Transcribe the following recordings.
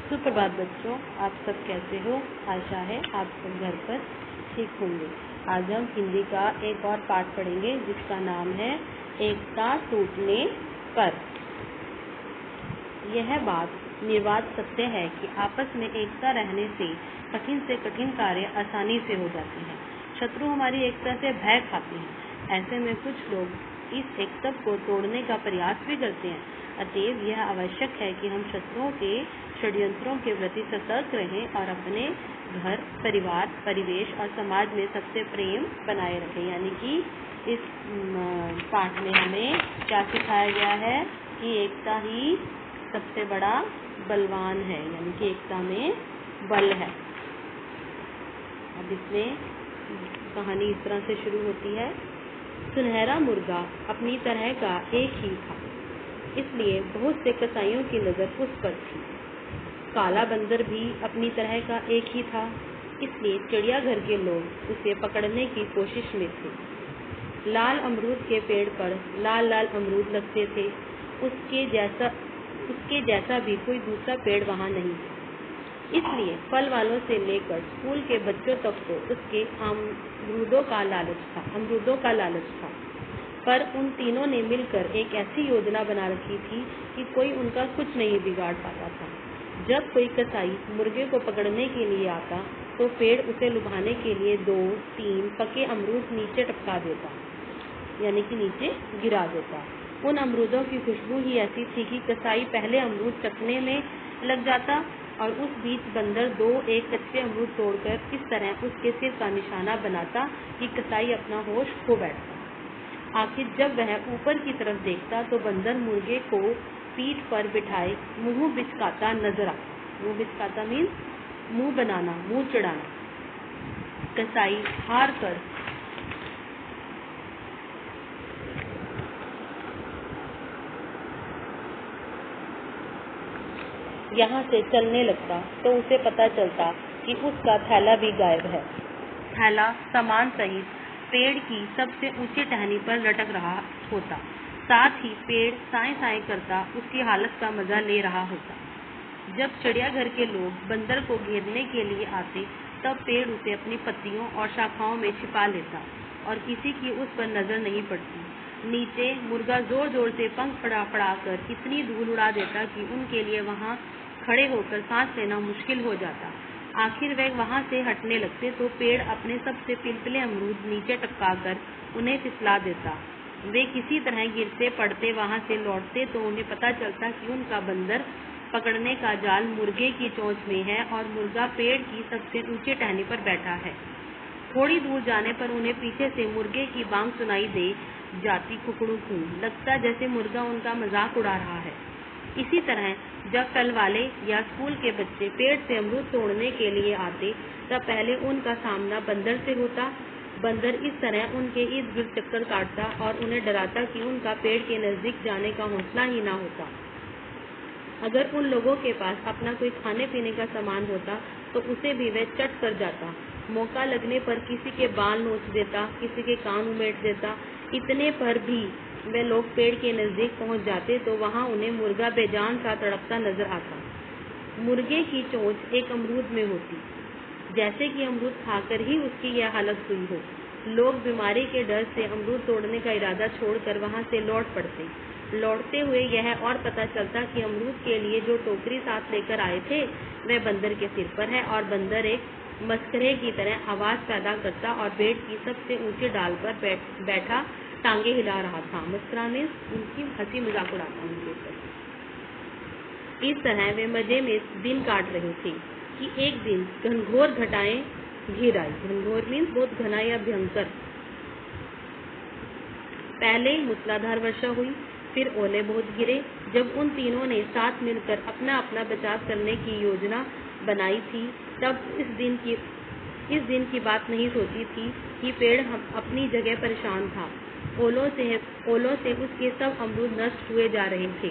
सुप्रभात बच्चों, आप सब कैसे हो? आशा है आप सब घर पर ठीक होंगे। आज हम हिंदी का एक और पाठ पढ़ेंगे जिसका नाम है एकता टूटने पर। यह बात निर्वात सत्य है कि आपस में एकता रहने से कठिन कार्य आसानी से हो जाते हैं। शत्रु हमारी एकता से भय खाते हैं। ऐसे में कुछ लोग इस एकता को तोड़ने का प्रयास भी करते हैं। अतएव यह आवश्यक है कि हम शत्रुओं के षड्यंत्रों के प्रति सतर्क रहें और अपने घर, परिवार, परिवेश और समाज में सबसे प्रेम बनाए रखें। यानी कि इस पाठ में हमें क्या सिखाया गया है कि एकता ही सबसे बड़ा बलवान है, यानी कि एकता में बल है। अब इसमें कहानी इस तरह से शुरू होती है। सुनहरा मुर्गा अपनी तरह का एक ही था, इसलिए बहुत से कसाईयों की नजर उस पर थी। काला बंदर भी अपनी तरह का एक ही था, इसलिए चिड़ियाघर के लोग उसे पकड़ने की कोशिश में थे। लाल अमरूद के पेड़ पर लाल लाल अमरूद लगते थे। उसके जैसा भी कोई दूसरा पेड़ वहां नहीं था, इसलिए फल वालों से लेकर स्कूल के बच्चों तक को उसके अमरूदों का लालच था। पर उन तीनों ने मिलकर एक ऐसी योजना बना रखी थी कि कोई उनका कुछ नहीं बिगाड़ पाता था। जब कोई कसाई मुर्गे को पकड़ने के लिए आता तो पेड़ उसे लुभाने के लिए 2-3 पके अमरूद नीचे टपका देता, यानी कि नीचे गिरा देता। उन अमरूदों की खुशबू ही ऐसी थी कि कसाई पहले अमरूद चखने में लग जाता और उस बीच बंदर 2-1 कच्चे अमरूद तोड़कर इस तरह उसके सिर का निशाना बनाता कि कसाई अपना होश खो बैठता। आखिर जब वह ऊपर की तरफ देखता तो बंदर मुर्गे को पीठ पर बिठाए मुंह बिचकाता नजर आता। मुंह बिचकाता मीन्स मुंह बनाना, मुंह चढ़ाना। कसाई हार कर यहाँ से चलने लगता तो उसे पता चलता कि उसका थैला भी गायब है। थैला सामान सहित पेड़ की सबसे ऊंची टहनी पर लटक रहा होता। साथ ही पेड़ साए साए करता उसकी हालत का मजा ले रहा होता। जब चिड़ियाघर के लोग बंदर को घेरने के लिए आते तब पेड़ उसे अपनी पत्तियों और शाखाओं में छिपा लेता और किसी की उस पर नजर नहीं पड़ती। नीचे मुर्गा जोर जोर से पंख फड़ा कर इतनी धूल उड़ा देता कि उनके लिए वहां खड़े होकर सांस लेना मुश्किल हो जाता। आखिर वे वहां से हटने लगते तो पेड़ अपने सबसे पिलपिले अमरूद नीचे टपकाकर उन्हें फिसला देता। वे किसी तरह गिरते पड़ते वहां से लौटते तो उन्हें पता चलता कि उनका बंदर पकड़ने का जाल मुर्गे की चोंच में है और मुर्गा पेड़ की सबसे ऊंची टहनी पर बैठा है। थोड़ी दूर जाने पर उन्हें पीछे से मुर्गे की बांग सुनाई दे जाती। कुकड़ू कू लगता जैसे मुर्गा उनका मजाक उड़ा रहा है। इसी तरह जब फल वाले या स्कूल के बच्चे पेड़ से अमरूद तोड़ने के लिए आते तब पहले उनका सामना बंदर से होता। बंदर इस तरह उनके इर्द गिर्द चक्कर काटता और उन्हें डराता कि उनका पेड़ के नजदीक जाने का हौसला ही ना होता। अगर उन लोगों के पास अपना कोई खाने पीने का सामान होता तो उसे भी वह चट कर जाता। मौका लगने पर किसी के बाल नोच देता, किसी के कान उमेट देता। इतने पर भी वे लोग पेड़ के नजदीक पहुंच जाते तो वहां उन्हें मुर्गा बेजान सा तड़पता नजर आता। मुर्गे की चोंच एक अमरूद में होती, जैसे कि अमरूद खाकर ही उसकी यह हालत हुई हो। लोग बीमारी के डर से अमरूद तोड़ने का इरादा छोड़कर वहां से लौट पड़ते। लौटते हुए यह और पता चलता कि अमरूद के लिए जो टोकरी साथ लेकर आए थे वह बंदर के सिर पर है और बंदर एक मस्करे की तरह आवाज पैदा करता और पेड़ की सबसे ऊंची डाल पर बैठा टांगे हिला रहा था। मस्करा में उनकी हंसी मजाक उड़ाता उनके ऊपर। इस तरह वे मजे में दिन काट रहे थे कि एक दिन घनघोर घटाएं घिर आई। घनघोर मीन्स बहुत घना या भयंकर। पहले मूसलाधार वर्षा हुई, फिर ओले बहुत गिरे। जब उन तीनों ने साथ मिलकर अपना अपना बचाव करने की योजना बनाई थी तब इस दिन की बात नहीं सोची थी कि पेड़ अपनी जगह परेशान था। ओलों से उसके सब अमरूद नष्ट हुए जा रहे थे।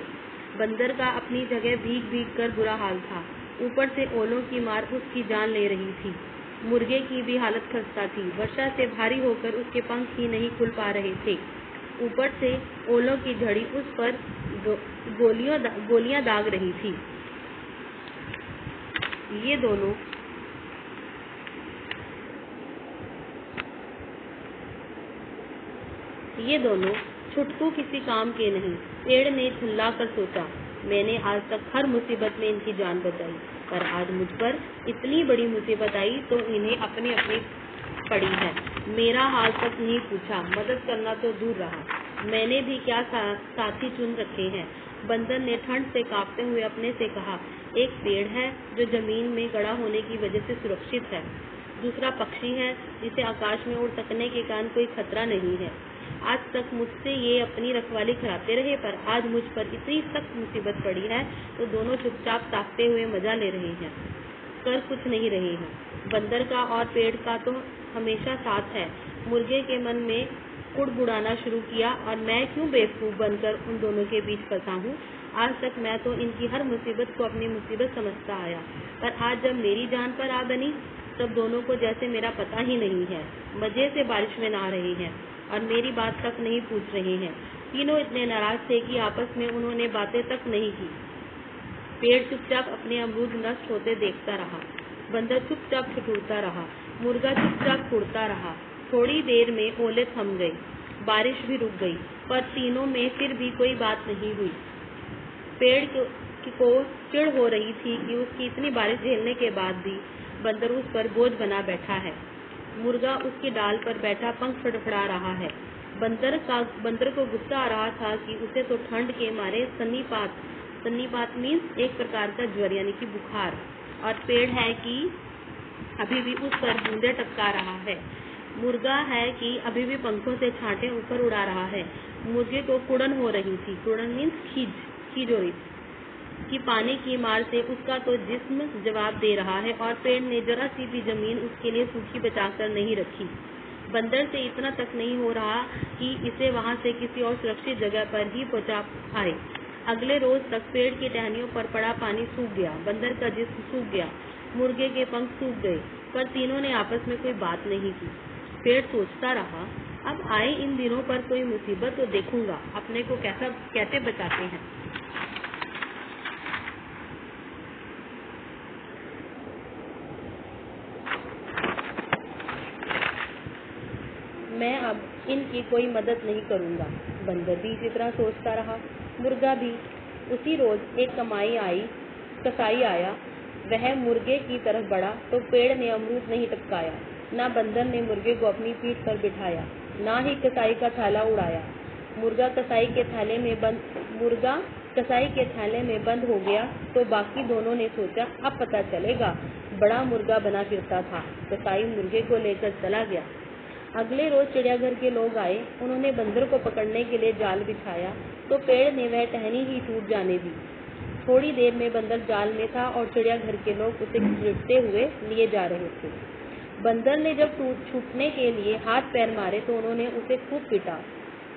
बंदर का अपनी जगह भीग कर बुरा हाल था। ऊपर से ओलों की मार उसकी जान ले रही थी। मुर्गे की भी हालत खस्ता थी। वर्षा से भारी होकर उसके पंख ही नहीं खुल पा रहे थे। ऊपर से ओलों की झड़ी उस पर गोलियां दाग रही थी। ये दोनों छुटकू किसी काम के नहीं। पेड़ ने चिल्ला कर सोचा, मैंने आज तक हर मुसीबत में इनकी जान बचाई, पर आज मुझ पर इतनी बड़ी मुसीबत आई तो इन्हें अपनी अपनी पड़ी है। मेरा हाल तक नहीं पूछा, मदद करना तो दूर रहा। मैंने भी क्या साथी चुन रखे हैं। बंदर ने ठंड से कांपते हुए अपने से कहा, एक पेड़ है जो जमीन में गड़ा होने की वजह से सुरक्षित है। दूसरा पक्षी है जिसे आकाश में उड़ सकने के कारण कोई खतरा नहीं है। आज तक मुझसे ये अपनी रखवाली कराते रहे, पर आज मुझ पर इतनी सख्त मुसीबत पड़ी है तो दोनों चुपचाप ताकते हुए मजा ले रहे हैं, कर कुछ नहीं रहे हैं। बंदर का और पेड़ का तो हमेशा साथ है। मुर्गे के मन में कुड़बुड़ाना शुरू किया, और मैं क्यों बेवकूफ़ बनकर उन दोनों के बीच फंसा हूँ। आज तक मैं तो इनकी हर मुसीबत को अपनी मुसीबत समझता आया, पर आज जब मेरी जान पर आ बनी तब दोनों को जैसे मेरा पता ही नहीं है। मजे से बारिश में नहा रहे हैं और मेरी बात तक नहीं पूछ रहे हैं। तीनों इतने नाराज थे कि आपस में उन्होंने बातें तक नहीं की। पेड़ चुपचाप अपने अमरूद नष्ट होते देखता रहा। बंदर चुपचाप ठिठुरता रहा। मुर्गा चुपचाप उड़ता रहा। थोड़ी देर में ओले थम गई, बारिश भी रुक गई, पर तीनों में फिर भी कोई बात नहीं हुई। पेड़ को चिढ़ हो रही थी कि उसकी इतनी बारिश झेलने के बाद भी बंदर उस पर बोझ बना बैठा है। मुर्गा उसकी डाल पर बैठा पंख फड़फड़ा रहा है। बंदर को गुस्सा आ रहा था कि उसे तो ठंड के मारे सन्नीपात मीन्स एक प्रकार का ज्वर यानी कि बुखार, और पेड़ है कि अभी भी उस पर बूंदे टपका रहा है। मुर्गा है कि अभी भी पंखों से छांटे ऊपर उड़ा रहा है। मुर्गे को कुड़न हो रही थी। कुड़न मीन्स खींच हो रही थी कि पानी की मार से उसका तो जिस्म जवाब दे रहा है, और पेड़ ने जरा सी भी जमीन उसके लिए सूखी बचाकर नहीं रखी। बंदर से इतना तक नहीं हो रहा कि इसे वहां से किसी और सुरक्षित जगह पर ही पहुंचा आए। अगले रोज तक पेड़ की टहनियों पर पड़ा पानी सूख गया, बंदर का जिस्म सूख गया, मुर्गे के पंख सूख गए, पर तीनों ने आपस में कोई बात नहीं की। पेड़ सोचता रहा, अब आए इन दिनों पर कोई मुसीबत तो देखूंगा अपने को कैसे बचाते हैं। मैं अब इनकी कोई मदद नहीं करूंगा। बंदर भी इसी तरह सोचता रहा। मुर्गा भी। उसी रोज एक कसाई आया। वह मुर्गे की तरफ बढ़ा तो पेड़ ने अमरूद नहीं टपकाया, ना बंदर ने मुर्गे को अपनी पीठ पर बिठाया, ना ही कसाई का थैला उड़ाया। मुर्गा कसाई के थैले में बंद हो गया तो बाकी दोनों ने सोचा, अब पता चलेगा। बड़ा मुर्गा बना फिरता था। कसाई मुर्गे को लेकर चला गया। अगले रोज चिड़ियाघर के लोग आए। उन्होंने बंदर को पकड़ने के लिए जाल बिछाया तो पेड़ ने वह टहनी ही टूट जाने दी। थोड़ी देर में बंदर जाल में था और चिड़ियाघर के लोग उसे घसीटते हुए लिए जा रहे थे। बंदर ने जब छूटने के लिए हाथ पैर मारे तो उन्होंने उसे खूब पीटा।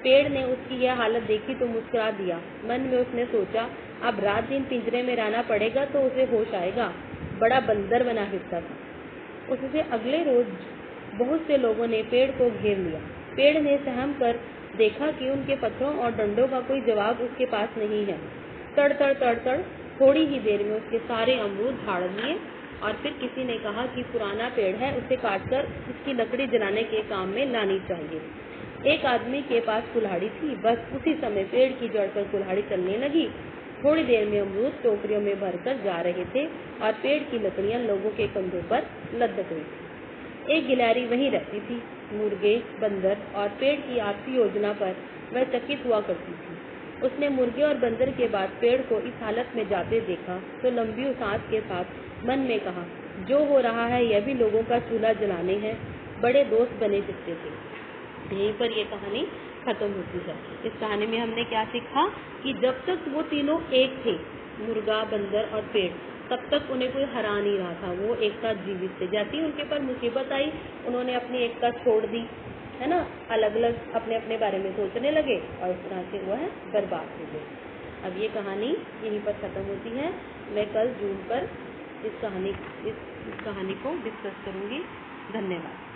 पेड़ ने उसकी यह हालत देखी तो मुस्कुरा दिया। मन में उसने सोचा, अब रात दिन पिंजरे में रहना पड़ेगा तो उसे होश आएगा। बड़ा बंदर बना फिरता था। उससे अगले रोज बहुत से लोगों ने पेड़ को घेर लिया। पेड़ ने सहम कर देखा कि उनके पत्थरों और डंडों का कोई जवाब उसके पास नहीं है। तड़ तड़ थोड़ी ही देर में उसके सारे अमरूद झाड़ लिए, और फिर किसी ने कहा कि पुराना पेड़ है, उसे काटकर उसकी लकड़ी जलाने के काम में लानी चाहिए। एक आदमी के पास कुल्हाड़ी थी। बस उसी समय पेड़ की जड़ पर कुल्हाड़ी चलने लगी। थोड़ी देर में अमरूद टोकरियों में भरकर जा रहे थे और पेड़ की लकड़ियां लोगों के कंधों पर लदक गई थी। एक गिलहरी वहीं रहती थी। मुर्गे, बंदर और पेड़ की आपसी योजना पर वह चकित हुआ करती थी। उसने मुर्गे और बंदर के बाद पेड़ को इस हालत में जाते देखा तो लंबी सांस के साथ मन में कहा, जो हो रहा है यह भी लोगों का चूल्हा जलाने हैं। बड़े दोस्त बने फिरते थे। यहीं पर यह कहानी खत्म होती है। इस कहानी में हमने क्या सीखा कि जब तक वो तीनों एक थे, मुर्गा, बंदर और पेड़, तब तक उन्हें कोई हरा नहीं रहा था। वो एक साथ जीवित थे। जैसे ही उनके पर मुसीबत आई, उन्होंने अपनी एकता छोड़ दी, है ना, अलग अलग अपने अपने बारे में सोचने लगे और इस तरह से वो है बर्बाद हो गए। अब ये कहानी यहीं पर खत्म होती है। मैं कल जून पर इस कहानी को डिस्कस करूँगी। धन्यवाद।